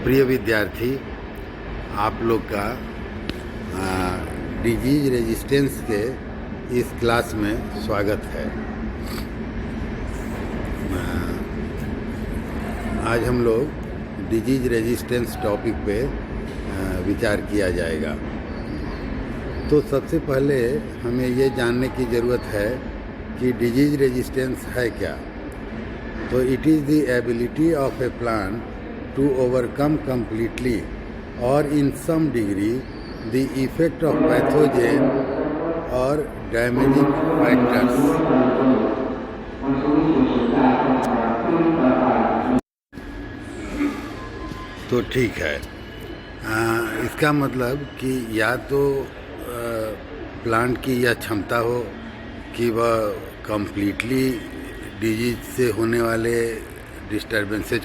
प्रिय विद्यार्थी, आप लोग का डिजीज रेजिस्टेंस के इस क्लास में स्वागत है। आज हम लोग डिजीज रेजिस्टेंस टॉपिक पे विचार किया जाएगा। तो सबसे पहले हमें ये जानने की ज़रूरत है कि डिजीज रेजिस्टेंस है क्या। तो it is the ability of A plant to overcome completely or in some degree the effect of pathogen or damaging factors. तो ठीक है, इसका मतलब कि या तो प्लांट की यह क्षमता हो कि वह कम्प्लीटली डिजीज से होने वाले डिस्टर्बेंसेज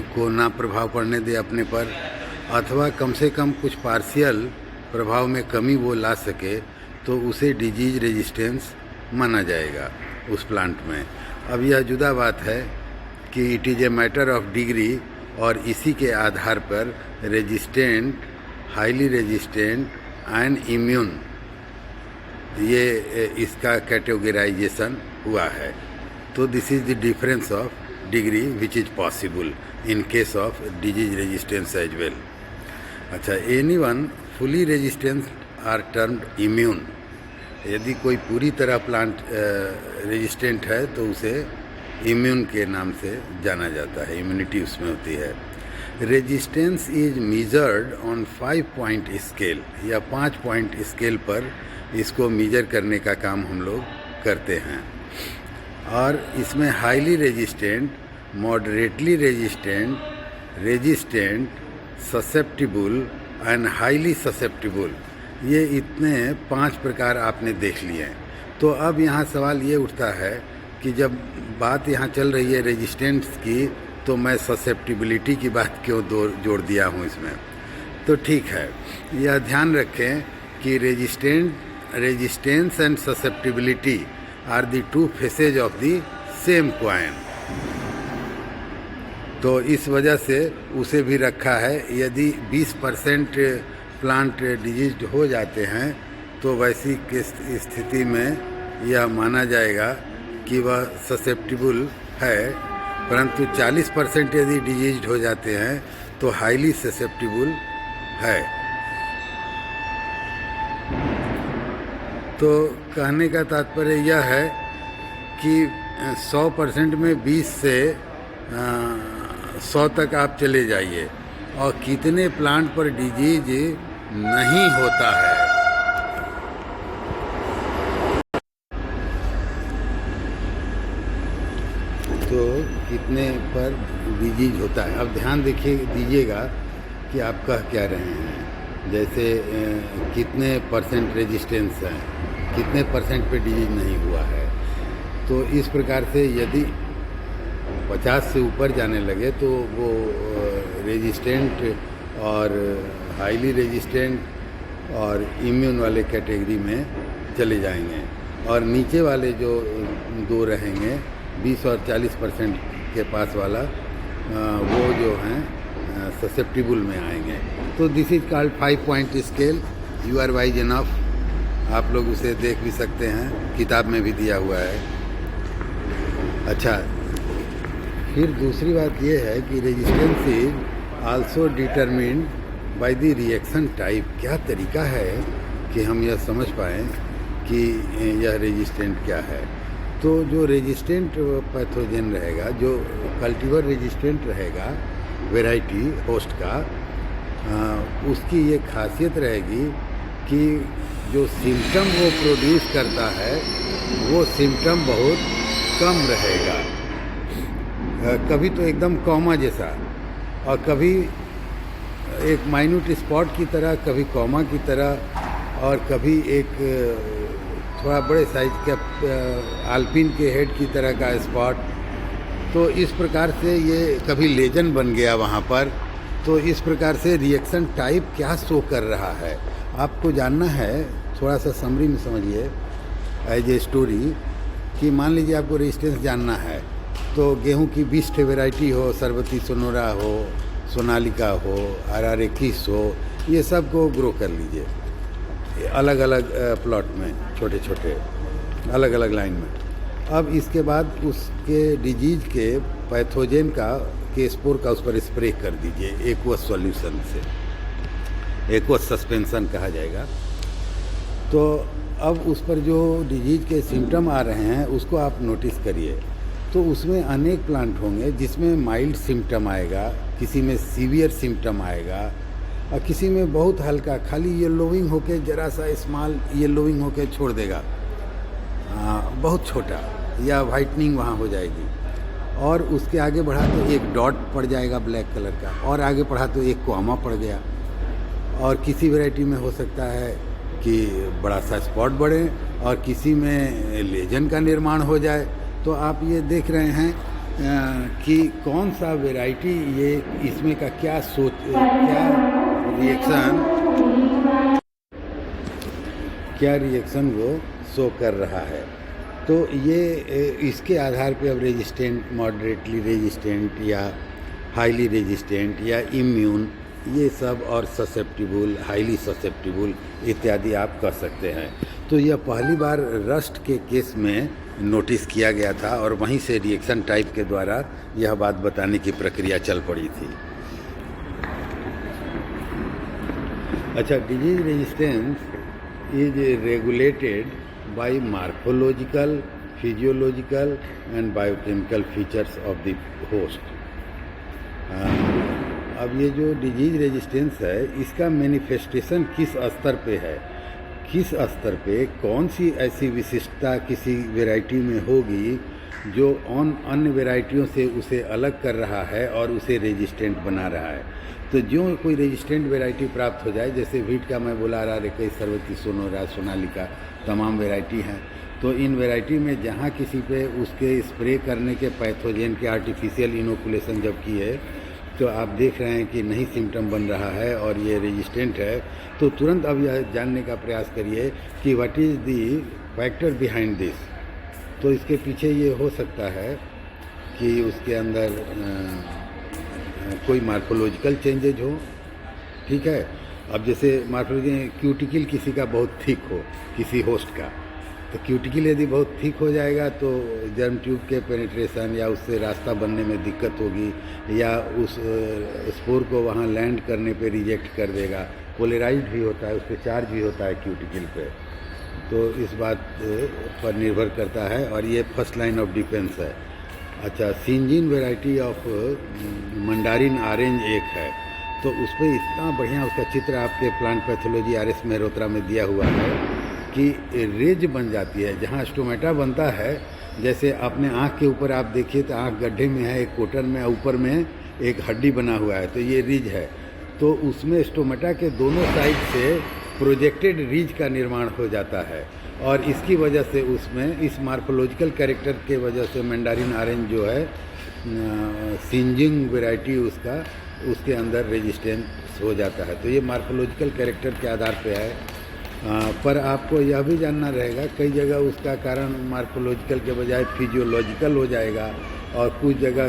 को ना प्रभाव पड़ने दे अपने पर, अथवा कम से कम कुछ पार्शियल प्रभाव में कमी वो ला सके, तो उसे डिजीज रेजिस्टेंस माना जाएगा उस प्लांट में। अब यह जुदा बात है कि it is a matter of degree, और इसी के आधार पर resistant, highly resistant and immune, ये इसका कैटेगराइजेशन हुआ है। तो this is the difference of degree which is possible in case of disease resistance as well. अच्छा, anyone fully resistance are termed immune. यदि कोई पूरी तरह प्लांट रेजिस्टेंट है तो उसे इम्यून के नाम से जाना जाता है, इम्यूनिटी उसमें होती है। Resistance is measured on 5 point scale, या 5 पॉइंट स्केल पर इसको मेजर करने का काम हम लोग करते हैं। और इसमें highly resistant, moderately resistant, resistant, susceptible and highly susceptible, ये इतने 5 प्रकार आपने देख लिए हैं। तो अब यहाँ सवाल ये उठता है कि जब बात यहाँ चल रही है रेजिस्टेंस की, तो मैं ससेप्टिबिलिटी की बात क्यों जोड़ दिया हूँ इसमें। तो ठीक है, यह ध्यान रखें कि resistance and susceptibility are the 2 faces of the same coin. तो इस वजह से उसे भी रखा है। यदि 20% प्लांट डिजीज्ड हो जाते हैं तो वैसी स्थिति में यह माना जाएगा कि वह ससेप्टिबल है, परंतु 40% यदि डिजीज्ड हो जाते हैं तो हाईली ससेप्टिबल है। तो कहने का तात्पर्य यह है कि 100% में 20 से 100 तक आप चले जाइए, और कितने प्लांट पर डिजीज नहीं होता है। तो कितने पर डिजीज होता है। अब ध्यान दीजिएगा कि आप कह क्या रहे हैं। जैसे कितने परसेंट रेजिस्टेंस है, कितने परसेंट पे डिजीज नहीं हुआ है। तो इस प्रकार से यदि 50 से ऊपर जाने लगे तो वो रेजिस्टेंट और हाईली रेजिस्टेंट और इम्यून वाले कैटेगरी में चले जाएंगे, और नीचे वाले जो 2 रहेंगे 20 और 40% के पास वाला, वो जो हैं ससेप्टिबल में आएंगे। तो this is called 5 point scale. You are wise enough, आप लोग उसे देख भी सकते हैं, किताब में भी दिया हुआ है। अच्छा, फिर दूसरी बात यह है कि resistance is also determined by the reaction type. क्या तरीका है कि हम यह समझ पाएँ कि यह रेजिस्टेंट क्या है। तो जो रेजिस्टेंट पैथोजन रहेगा, जो कल्टीवर रेजिस्टेंट रहेगा वैरायटी होस्ट का, उसकी ये खासियत रहेगी कि जो सिम्टम वो प्रोड्यूस करता है वो सिम्टम बहुत कम रहेगा। कभी तो एकदम कॉमा जैसा, और कभी एक माइन्यूट स्पॉट की तरह, कभी कॉमा की तरह, और कभी एक थोड़ा बड़े साइज का आल्पिन के हेड की तरह का स्पॉट। तो इस प्रकार से ये कभी लेजन बन गया वहाँ पर। तो इस प्रकार से रिएक्शन टाइप क्या शो कर रहा है आपको जानना है। थोड़ा सा समरी में समझिए एज ए स्टोरी, कि मान लीजिए आपको रेजिस्टेंस जानना है, तो गेहूं की 20 ठे वेराइटी हो, सरबती सोनोरा हो, सोनालिका हो, RR 21 हो, ये सब को ग्रो कर लीजिए अलग अलग प्लॉट में, छोटे छोटे अलग अलग लाइन में। अब इसके बाद उसके डिजीज के पैथोजन का के स्पोर का उस पर स्प्रे कर दीजिए एक्वस सॉल्यूशन से, एक्वस सस्पेंशन कहा जाएगा। तो अब उस पर जो डिजीज के सिम्टम आ रहे हैं उसको आप नोटिस करिए। तो उसमें अनेक प्लांट होंगे जिसमें माइल्ड सिम्टम आएगा, किसी में सीवियर सिम्टम आएगा और किसी में बहुत हल्का, खाली येलोइंग होके जरा सा स्मॉल येलोइंग होके छोड़ देगा, बहुत छोटा, या वाइटनिंग वहाँ हो जाएगी। और उसके आगे बढ़ा तो एक डॉट पड़ जाएगा ब्लैक कलर का, और आगे बढ़ा तो एक कॉमा पड़ गया। और किसी वैरायटी में हो सकता है कि बड़ा सा स्पॉट बढ़े और किसी में लेजन का निर्माण हो जाए। तो आप ये देख रहे हैं कि कौन सा वैरायटी ये इसमें का क्या रिएक्शन वो शो कर रहा है। तो ये इसके आधार पे अब रेजिस्टेंट, मॉडरेटली रेजिस्टेंट या हाईली रेजिस्टेंट या इम्यून, ये सब, और ससेप्टिबल, हाईली ससेप्टिबल इत्यादि आप कर सकते हैं। तो यह पहली बार रस्ट के केस में नोटिस किया गया था और वहीं से रिएक्शन टाइप के द्वारा यह बात बताने की प्रक्रिया चल पड़ी थी। अच्छा, disease resistance is regulated by morphological, physiological and biochemical features of the host. अब ये जो डिजीज रेजिस्टेंस है इसका मैनिफेस्टेशन किस स्तर पे है, किस स्तर पे कौन सी ऐसी विशिष्टता किसी वैरायटी में होगी जो अन्य वैरायटियों से उसे अलग कर रहा है और उसे रेजिस्टेंट बना रहा है। तो जो कोई रेजिस्टेंट वैरायटी प्राप्त हो जाए, जैसे वीट का मैं बोला रहा, रेकई, सरबती, सोनोरा, सोनालिका, तमाम वैरायटी हैं। तो इन वैरायटी में जहाँ किसी पे उसके स्प्रे करने के पैथोजन के आर्टिफिशियल इनोकुलेशन जब किए तो आप देख रहे हैं कि नहीं सिम्टम बन रहा है और ये रेजिस्टेंट है, तो तुरंत अब यह जानने का प्रयास करिए कि what is the factor behind this. तो इसके पीछे ये हो सकता है कि उसके अंदर कोई मार्फोलॉजिकल चेंजेज हो, ठीक है। अब जैसे मार्फोलॉजी, क्यूटिकल किसी का बहुत थिक हो, किसी होस्ट का, तो क्यूटिकल यदि बहुत थिक हो जाएगा तो जर्म ट्यूब के पेनिट्रेशन या उससे रास्ता बनने में दिक्कत होगी, या उस स्पोर को वहाँ लैंड करने पे रिजेक्ट कर देगा। पोलराइज्ड भी होता है, उस पर चार्ज भी होता है क्यूटिकल पे, तो इस बात पर निर्भर करता है और ये फर्स्ट लाइन ऑफ डिफेंस है। अच्छा, Syngene variety of mandarin orange एक है, तो उस पर इतना बढ़िया उसका चित्र आपके प्लांट पैथोलॉजी RS मेहरोत्रा में दिया हुआ है कि रेज बन जाती है जहाँ स्टोमेटा बनता है। जैसे अपने आँख के ऊपर आप देखिए तो आँख गड्ढे में है, एक कोटन में, ऊपर में एक हड्डी बना हुआ है, तो ये रिज है। तो उसमें स्टोमेटा के दोनों साइड से प्रोजेक्टेड रिज का निर्माण हो जाता है और इसकी वजह से उसमें इस मार्फोलॉजिकल कैरेक्टर के वजह से मैंडारिन ऑरेंज जो है सिंजिंग वैरायटी उसका, उसके अंदर रेजिस्टेंस हो जाता है। तो ये मार्फोलॉजिकल कैरेक्टर के आधार पे है। पर आपको यह भी जानना रहेगा, कई जगह उसका कारण मार्फोलॉजिकल के बजाय फिजियोलॉजिकल हो जाएगा और कुछ जगह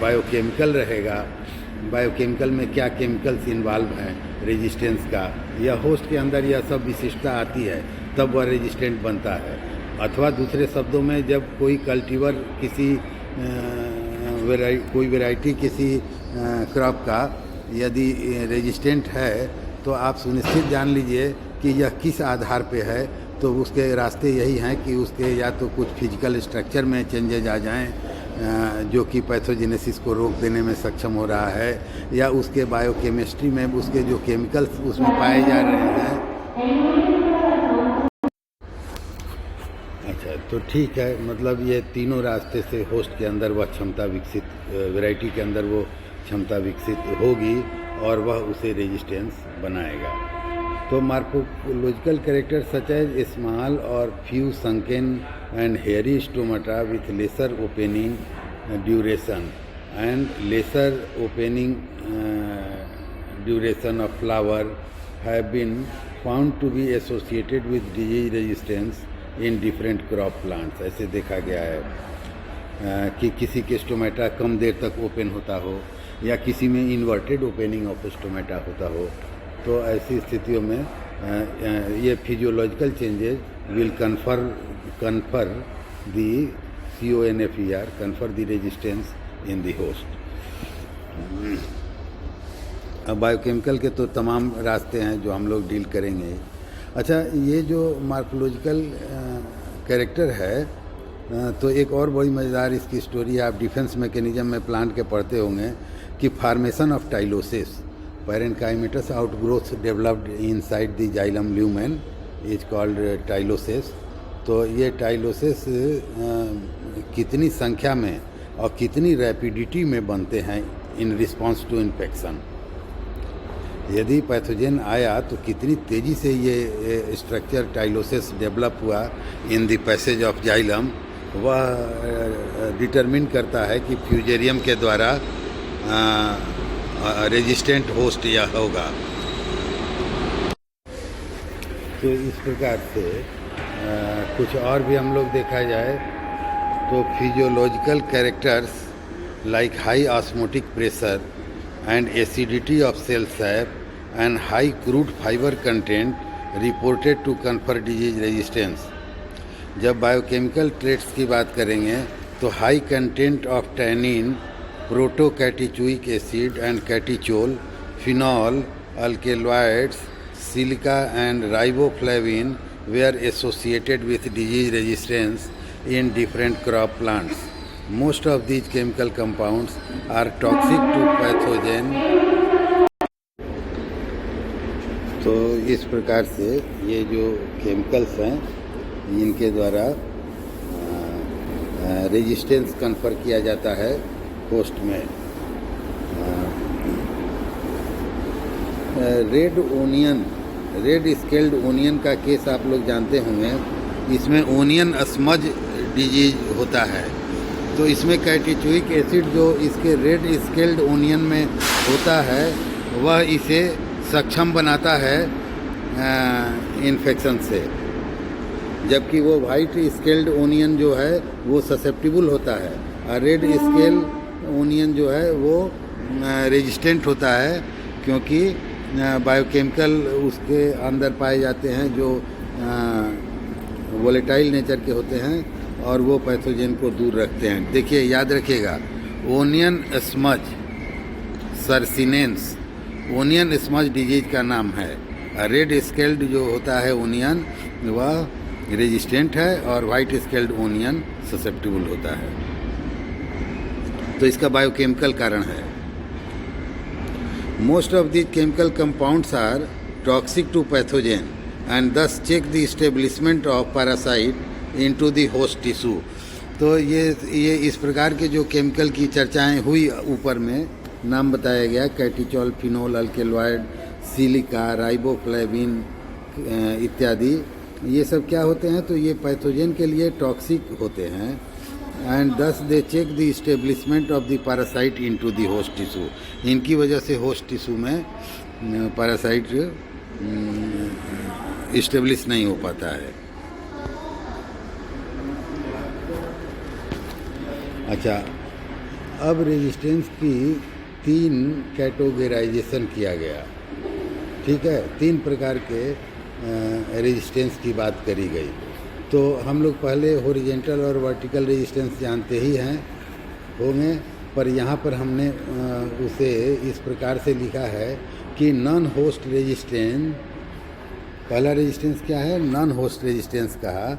बायोकेमिकल रहेगा। बायोकेमिकल में क्या केमिकल्स इन्वॉल्व हैं रेजिस्टेंस का, या होस्ट के अंदर यह सब विशिष्टता आती है तब वह रेजिस्टेंट बनता है। अथवा दूसरे शब्दों में, जब कोई कल्टीवर किसी कोई वैरायटी किसी क्रॉप का यदि रेजिस्टेंट है तो आप सुनिश्चित जान लीजिए कि यह किस आधार पे है। तो उसके रास्ते यही हैं कि उसके या तो कुछ फिजिकल स्ट्रक्चर में चेंजेज आ जाएं जो कि पैथोजेनेसिस को रोक देने में सक्षम हो रहा है, या उसके बायोकेमिस्ट्री में उसके जो केमिकल्स उसमें पाए जा रहे हैं। अच्छा, तो ठीक है, मतलब ये तीनों रास्ते से होस्ट के अंदर वह क्षमता विकसित, वैरायटी के अंदर वो क्षमता विकसित होगी और वह उसे रेजिस्टेंस बनाएगा। तो morphological character such as small और few sunken and hairy stomata with lesser opening duration and lesser opening duration of flower have been found to be associated with disease resistance in different crop plants, ऐसे देखा गया है। कि किसी के stomata कम देर तक open होता हो या किसी में इन्वर्टेड ओपनिंग ऑफ स्टोमेटा होता हो, तो ऐसी स्थितियों में ये physiological changes will confer the CONFER, confer the resistance in the host. अब बायोकेमिकल के तो तमाम रास्ते हैं जो हम लोग डील करेंगे। अच्छा, ये जो मार्फोलॉजिकल कैरेक्टर है, तो एक और बड़ी मज़ेदार इसकी स्टोरी है। आप डिफेंस मैकेनिज्म में प्लांट के पढ़ते होंगे कि formation of tylosis, parenchymatous outgrowth developed inside the xylem lumen is called tylosis. तो ये टाइलोसिस कितनी संख्या में और कितनी रैपिडिटी में बनते हैं इन रिस्पॉन्स टू इन्फेक्शन। यदि पैथोजन आया तो कितनी तेज़ी से ये स्ट्रक्चर टाइलोसिस डेवलप हुआ in the passage of xylem, वह डिटरमिन करता है कि फ्यूजेरियम के द्वारा रेजिस्टेंट होस्ट या होगा। तो इस प्रकार से कुछ और भी हम लोग देखा जाए तो physiological characters like high osmotic pressure and acidity of cell sap and high crude fibre content reported to confer disease resistance. जब बायोकेमिकल ट्रेट्स की बात करेंगे तो high content of tannin, protocatechuic acid and catechol, phenol, alkaloids, silica and riboflavin were associated with disease resistance in different crop plants. Most of these chemical compounds are toxic to pathogen. तो इस प्रकार से ये जो chemicals हैं इनके द्वारा resistance confer किया जाता है होस्ट में। रेड स्केल्ड ओनियन का केस आप लोग जानते होंगे। इसमें ओनियन स्मज डिजीज होता है। तो इसमें कैटिचुइक एसिड जो इसके रेड स्केल्ड ओनियन में होता है वह इसे सक्षम बनाता है इन्फेक्शन से, जबकि वो वाइट स्केल्ड ओनियन जो है वो ससेप्टिबल होता है और रेड स्केल ओनियन जो है वो रेजिस्टेंट होता है, क्योंकि बायोकेमिकल उसके अंदर पाए जाते हैं जो वोलेटाइल नेचर के होते हैं और वो पैथोजन को दूर रखते हैं। देखिए, याद रखिएगा, onion smudge circinans onion smudge disease का नाम है। रेड स्केल्ड जो होता है ओनियन वह रेजिस्टेंट है और वाइट स्केल्ड ओनियन ससेप्टिबल होता है। तो इसका बायोकेमिकल कारण है। Most of these chemical compounds are toxic to pathogen and thus check the establishment of parasite into the host tissue. तो ये इस प्रकार के जो केमिकल की चर्चाएं हुई ऊपर में नाम बताया गया, कैटिचोल, फिनोल, अल्केलॉइड, सिलिका, राइबोफ्लेविन इत्यादि, ये सब क्या होते हैं? तो ये पैथोजन के लिए टॉक्सिक होते हैं। And thus they check the establishment of the parasite into the host tissue. इनकी वजह से होस्ट टिश्यू में पैरासाइट इस्टेब्लिश नहीं हो पाता है। अच्छा, अब रेजिस्टेंस की 3 कैटेगराइजेशन किया गया। ठीक है, 3 प्रकार के रेजिस्टेंस की बात करी गई। तो हम लोग पहले हॉरिजॉन्टल और वर्टिकल रेजिस्टेंस जानते ही हैं होंगे, पर यहाँ पर हमने उसे इस प्रकार से लिखा है कि नॉन होस्ट रेजिस्टेंस, पहला रेजिस्टेंस क्या है? नॉन होस्ट रेजिस्टेंस कहा,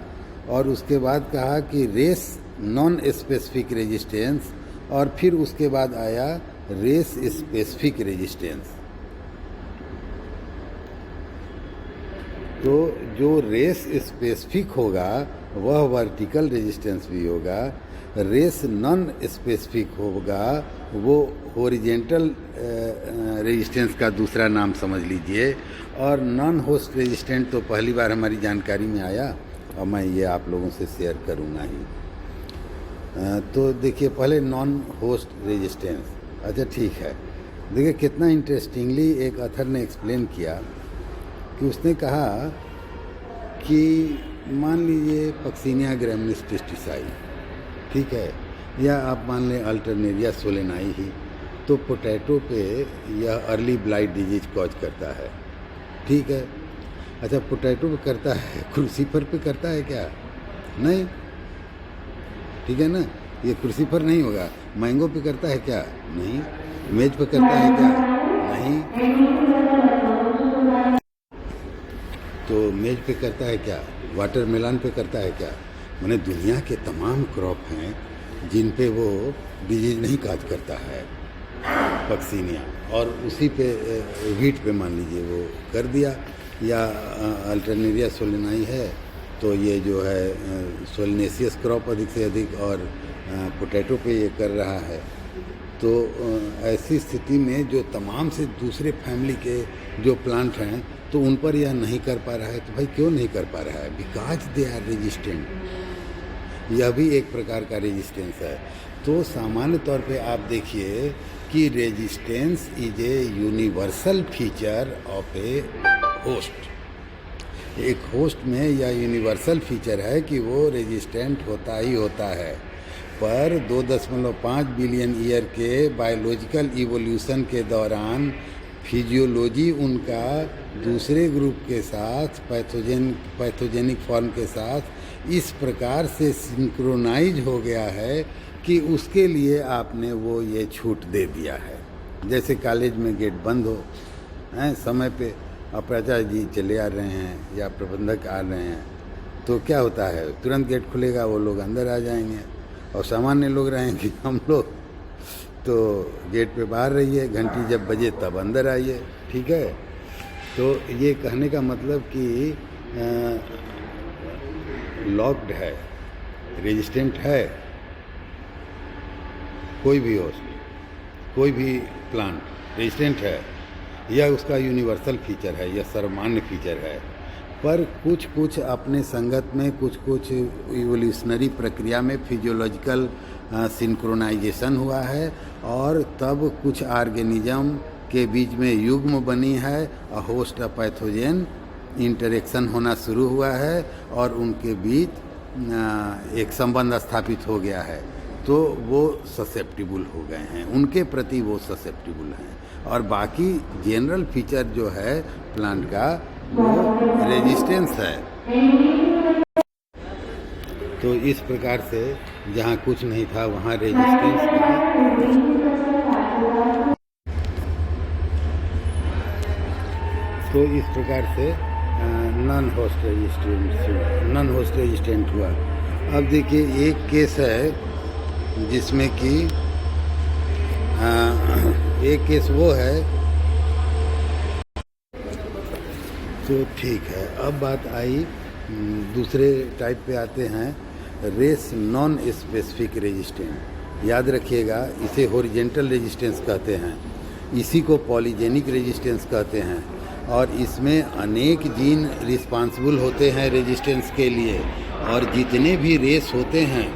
और उसके बाद कहा कि रेस नॉन स्पेसिफिक रेजिस्टेंस, और फिर उसके बाद आया रेस स्पेसिफिक रेजिस्टेंस। तो जो रेस स्पेसिफिक होगा वह वर्टिकल रेजिस्टेंस भी होगा, रेस नॉन स्पेसिफिक होगा वो हॉरिजॉन्टल रेजिस्टेंस का दूसरा नाम समझ लीजिए। और नॉन होस्ट रेजिस्टेंट तो पहली बार हमारी जानकारी में आया और मैं ये आप लोगों से शेयर करूँगा ही। तो देखिए, पहले नॉन होस्ट रेजिस्टेंस। अच्छा, ठीक है, देखिए कितना इंटरेस्टिंगली एक ऑथर ने एक्सप्लेन किया कि उसने कहा कि मान लीजिए पक्सिनिया ग्रामिनिस पेस्टिसाइड, ठीक है, या आप मान लें अल्टरनेरिया सोलेनाई ही, तो पोटैटो पे यह अर्ली ब्लाइट डिजीज कॉज करता है। ठीक है, अच्छा पोटैटो पे करता है, क्रूसीफर पे करता है क्या? नहीं, ठीक है ना, ये क्रूसीफर नहीं होगा। मैंगो पे करता है क्या? नहीं। मेज पे करता है क्या? नहीं। तो मेज पे करता है क्या? वाटरमेलन पे करता है क्या? माने दुनिया के तमाम क्रॉप हैं जिन पे वो डिजीज नहीं काज करता है, पक्सीनिया, और उसी पे वीट पे मान लीजिए वो कर दिया। या अल्टरनेरिया सोलेनाई है तो ये जो है सोलनेसियस क्रॉप अधिक से अधिक, और पोटैटो पे ये कर रहा है। तो ऐसी स्थिति में जो तमाम से दूसरे फैमिली के जो प्लांट हैं तो उन पर यह नहीं कर पा रहा है। तो भाई क्यों नहीं कर पा रहा है? Because they are resistant. यह भी एक प्रकार का रेजिस्टेंस है। तो सामान्य तौर पे आप देखिए कि resistance is a universal feature of A host. एक होस्ट में यह यूनिवर्सल फीचर है कि वो रेजिस्टेंट होता ही होता है। पर 2.5 बिलियन ईयर के बायोलॉजिकल इवोल्यूशन के दौरान फिजियोलॉजी उनका दूसरे ग्रुप के साथ पैथोजेनिक फॉर्म के साथ इस प्रकार से सिंक्रोनाइज हो गया है कि उसके लिए आपने वो ये छूट दे दिया है। जैसे कॉलेज में गेट बंद हो हैं समय पे, और प्राचार्य जी चले आ रहे हैं या प्रबंधक आ रहे हैं, तो क्या होता है, तुरंत गेट खुलेगा, वो लोग अंदर आ जाएंगे, और सामान्य लोग रहेंगे हम लोग, तो गेट पे बाहर रहिए, घंटी जब बजे तब अंदर आइए। ठीक है, तो ये कहने का मतलब कि लॉक्ड है, रेजिस्टेंट है कोई भी होस्ट, कोई भी प्लांट रेजिस्टेंट है, यह उसका यूनिवर्सल फीचर है, यह सर्वमान्य फीचर है। पर कुछ कुछ अपने संगत में, कुछ कुछ इवोल्यूशनरी प्रक्रिया में फिजियोलॉजिकल सिंक्रोनाइजेशन हुआ है, और तब कुछ ऑर्गेनिज्म के बीच में युग्म बनी है, और होस्ट और पैथोजेन इंटरेक्शन होना शुरू हुआ है, और उनके बीच एक संबंध स्थापित हो गया है, तो वो ससेप्टिबल हो गए हैं, उनके प्रति वो ससेप्टिबल हैं। और बाकी जनरल फीचर जो है प्लांट का वो रेजिस्टेंस है। तो इस प्रकार से जहाँ कुछ नहीं था वहाँ रेजिस्टेंस था। तो इस प्रकार से नॉन होस्ट रेजिस्टेंट हुआ। अब देखिए एक केस है जिसमें कि एक केस वो है, तो ठीक है। अब बात आई दूसरे टाइप पे आते हैं, रेस नॉन स्पेसिफिक रेजिस्टेंट। याद रखिएगा, इसे हॉरिजेंटल रेजिस्टेंस कहते हैं, इसी को पॉलीजेनिक रेजिस्टेंस कहते हैं, और इसमें अनेक जीन रिस्पांसिबल होते हैं रेजिस्टेंस के लिए, और जितने भी रेस होते हैं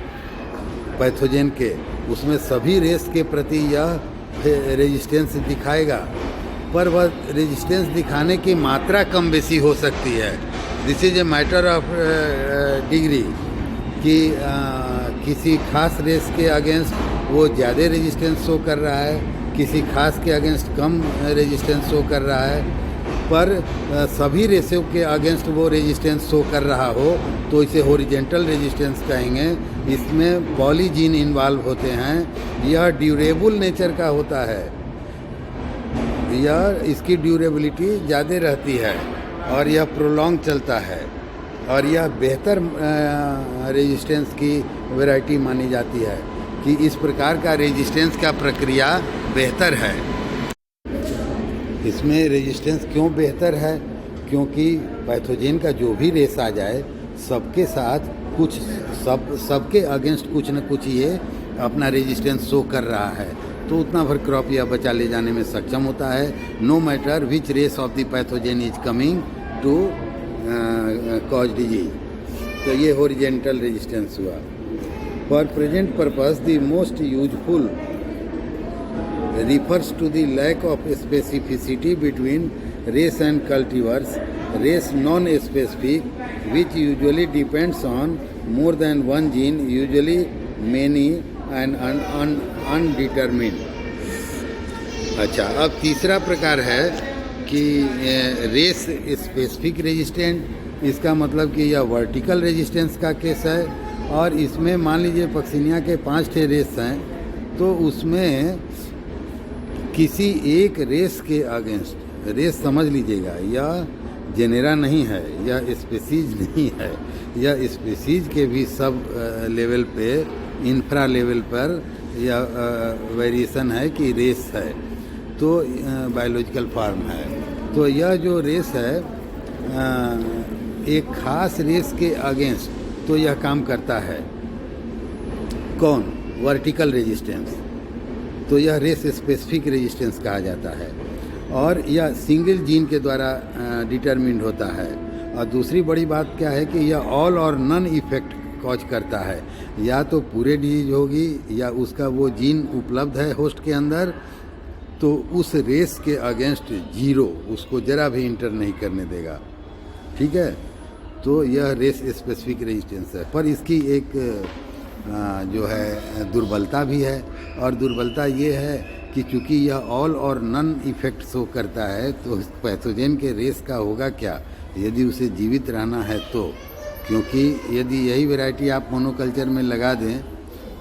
पैथोजेन के, उसमें सभी रेस के प्रति यह रेजिस्टेंस दिखाएगा, पर वह रेजिस्टेंस दिखाने की मात्रा कम बेसी हो सकती है। This is a matter of degree, कि किसी खास रेस के अगेंस्ट वो ज़्यादा रेजिस्टेंस शो कर रहा है, किसी खास के अगेंस्ट कम रेजिस्टेंस शो कर रहा है, पर सभी रेसों के अगेंस्ट वो रेजिस्टेंस शो कर रहा हो तो इसे हॉरिजेंटल रेजिस्टेंस कहेंगे। इसमें पॉलीजीन इन्वॉल्व होते हैं, यह ड्यूरेबल नेचर का होता है, यह इसकी ड्यूरेबिलिटी ज़्यादा रहती है, और यह प्रोलॉन्ग चलता है, और यह बेहतर रेजिस्टेंस की वैरायटी मानी जाती है, कि इस प्रकार का रेजिस्टेंस का प्रक्रिया बेहतर है। इसमें रेजिस्टेंस क्यों बेहतर है? क्योंकि पैथोजेन का जो भी रेस आ जाए, सबके साथ कुछ सबके अगेंस्ट कुछ न कुछ ये अपना रेजिस्टेंस शो कर रहा है, तो उतना भर क्रॉप या बचा ले जाने में सक्षम होता है, no matter which race of the pathogen is coming to cause disease. तो ये हॉरिजेंटल रेजिस्टेंस हुआ। For present purpose the most useful refers to the lack of specificity between race and cultivars. Race non-specific, which usually depends on more than one gene, usually many, and undetermined. अच्छा, अब तीसरा प्रकार है कि race specific resistant. इसका मतलब कि यह वर्टिकल रेजिस्टेंस का केस है, और इसमें मान लीजिए पक्सिनिया के 5 ठे रेस हैं, तो उसमें किसी एक रेस के अगेंस्ट, रेस समझ लीजिएगा, यह जेनेरा नहीं है, यह स्पीसीज नहीं है, यह स्पीसीज के भी सब लेवल पे, इंफ्रा लेवल पर यह वेरिएशन है कि रेस है, तो बायोलॉजिकल फॉर्म है। तो यह जो रेस है एक खास रेस के अगेंस्ट तो यह काम करता है। कौन? Vertical resistance. तो यह रेस स्पेसिफिक रेजिस्टेंस कहा जाता है, और यह सिंगल जीन के द्वारा डिटरमिन्ड होता है। और दूसरी बड़ी बात क्या है कि यह ऑल और नन इफेक्ट कॉज करता है, या तो पूरे डिजीज होगी या उसका वो जीन उपलब्ध है होस्ट के अंदर, तो उस रेस के अगेंस्ट जीरो, उसको जरा भी इंटर नहीं करने देगा। ठीक है, तो यह रेस स्पेसिफिक रेजिस्टेंस है। पर इसकी एक जो है दुर्बलता भी है, और दुर्बलता ये है कि चूँकि यह ऑल और नन इफेक्ट शो करता है, तो पैथोजेन के रेस का होगा क्या यदि उसे जीवित रहना है तो, क्योंकि यदि यही वैरायटी आप मोनोकल्चर में लगा दें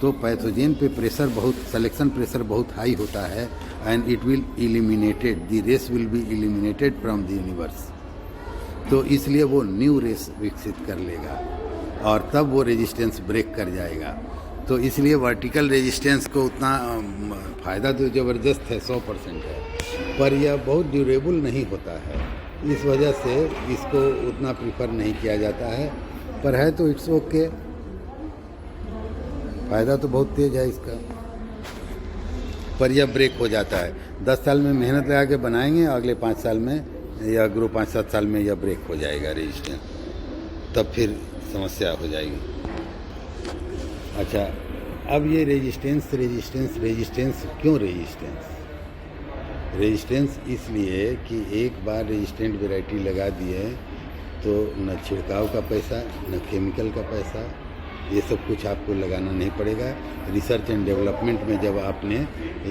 तो पैथोजेन पे प्रेशर बहुत, सिलेक्शन प्रेशर बहुत हाई होता है, and it will eliminated, the race will be eliminated from the universe. तो इसलिए वो न्यू रेस विकसित कर लेगा, और तब वो रेजिस्टेंस ब्रेक कर जाएगा। तो इसलिए वर्टिकल रेजिस्टेंस को उतना फ़ायदा तो ज़बरदस्त है, 100% है, पर यह बहुत ड्यूरेबल नहीं होता है। इस वजह से इसको उतना प्रीफर नहीं किया जाता है, पर है तो इट्स ओके। फ़ायदा तो बहुत तेज़ है इसका, पर यह ब्रेक हो जाता है। 10 साल में मेहनत लगा के बनाएंगे, अगले 5 साल में या ग्रो 5-7 साल में यह ब्रेक हो जाएगा रेजिस्टेंस, तब फिर समस्या हो जाएगी। अच्छा, अब ये रेजिस्टेंस क्यों रेजिस्टेंस इसलिए कि एक बार रेजिस्टेंट वैरायटी लगा दिए तो न छिड़काव का पैसा, न केमिकल का पैसा, ये सब कुछ आपको लगाना नहीं पड़ेगा। रिसर्च एंड डेवलपमेंट में जब आपने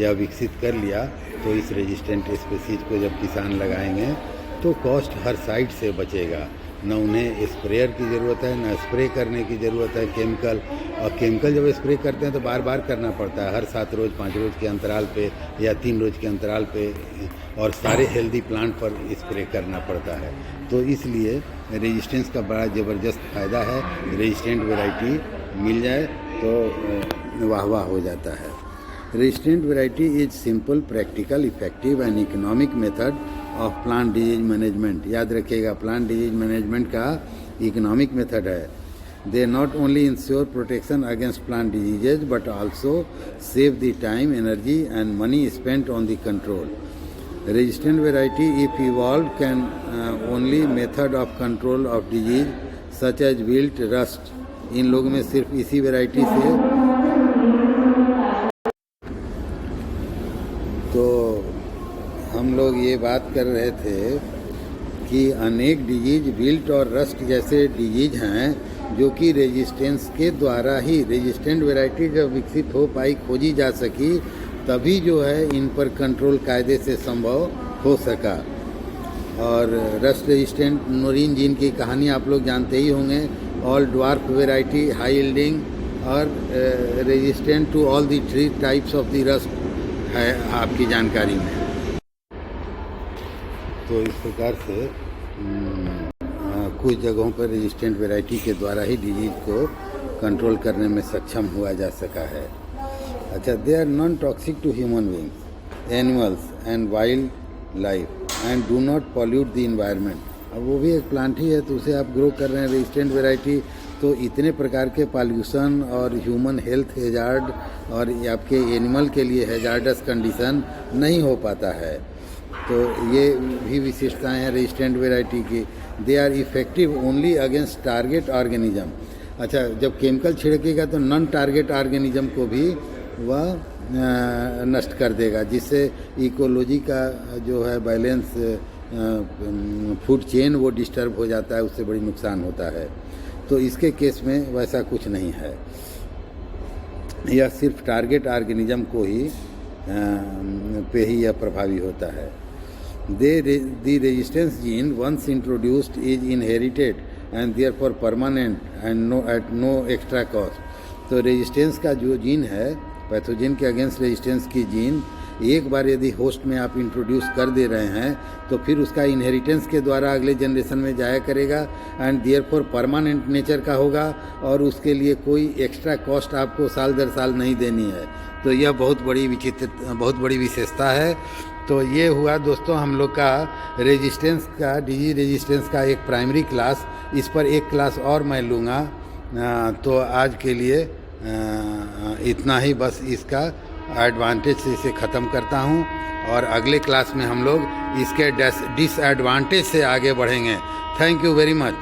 यह विकसित कर लिया, तो इस रेजिस्टेंट स्पीसीज को जब किसान लगाएंगे तो कॉस्ट हर साइड से बचेगा। न उन्हें स्प्रेयर की ज़रूरत है, न स्प्रे करने की ज़रूरत है केमिकल। और केमिकल जब स्प्रे करते हैं तो बार बार करना पड़ता है, हर 7 रोज़ 5 रोज़ के अंतराल पे या 3 रोज़ के अंतराल पे, और सारे हेल्दी प्लांट पर स्प्रे करना पड़ता है। तो इसलिए रेजिस्टेंस का बड़ा ज़बरदस्त फ़ायदा है। रेजिस्टेंट वैरायटी मिल जाए तो वाह वाह हो जाता है। Resistant variety is simple, practical, effective and economic method of plant disease management. याद रखिएगा, प्लांट डिजीज मैनेजमेंट का इकोनॉमिक मेथड है। They not only ensure protection against plant diseases but also save the time, energy and money spent on the control. Resistant variety if evolve can only method of control of disease such as wilt, rust. इन लोगों में सिर्फ इसी variety से तो हम लोग ये बात कर रहे थे कि अनेक डिजीज विल्ट और रस्ट जैसे डिजीज हैं जो कि रेजिस्टेंस के द्वारा ही, रेजिस्टेंट वैरायटी जब विकसित हो पाई, खोजी जा सकी, तभी जो है इन पर कंट्रोल कायदे से संभव हो सका। और रस्ट रेजिस्टेंट नोरिन जीन की कहानी आप लोग जानते ही होंगे। All dwarf variety, high yielding और resistant to all the 3 types of the rust है आपकी जानकारी में। तो इस प्रकार से कुछ जगहों पर रेजिस्टेंट वैरायटी के द्वारा ही डिजीज को कंट्रोल करने में सक्षम हुआ जा सका है। अच्छा, they are non toxic to human beings, animals and wild life and do not pollute the environment. अब वो भी एक प्लांट ही है, तो उसे आप ग्रो कर रहे हैं रेजिस्टेंट वैरायटी, तो इतने प्रकार के पॉल्यूशन और ह्यूमन हेल्थ हैजार्ड और आपके एनिमल के लिए हैजार्डस कंडीशन नहीं हो पाता है। तो ये भी विशेषताएं हैं रेजिस्टेंट वैरायटी की। They are effective only against target organism. अच्छा, जब केमिकल छिड़केगा तो नॉन टारगेट ऑर्गेनिज्म को भी वह नष्ट कर देगा, जिससे इकोलॉजी का जो है बैलेंस, फूड चेन वो डिस्टर्ब हो जाता है, उससे बड़ी नुकसान होता है। तो इसके केस में वैसा कुछ नहीं है। यह सिर्फ टारगेट ऑर्गेनिज्म को ही पे ही यह प्रभावी होता है। The resistance gene once introduced is inherited and therefore permanent and at no extra cost। तो रेजिस्टेंस का जो जीन है, पैथोजन के अगेंस्ट रेजिस्टेंस की जीन एक बार यदि होस्ट में आप इंट्रोड्यूस कर दे रहे हैं तो फिर उसका इनहेरिटेंस के द्वारा अगले जनरेशन में जाया करेगा एंड देयरफॉर परमानेंट नेचर का होगा और उसके लिए कोई एक्स्ट्रा कॉस्ट आपको साल दर साल नहीं देनी है। तो यह बहुत बड़ी विशेषता है। तो ये हुआ दोस्तों हम लोग का रेजिस्टेंस का, डिजीज रेजिस्टेंस का एक प्राइमरी क्लास। इस पर एक क्लास और मैं लूँगा। तो आज के लिए इतना ही, बस इसका एडवांटेज से इसे ख़त्म करता हूँ और अगले क्लास में हम लोग इसके डिसएडवांटेज से आगे बढ़ेंगे। Thank you very much.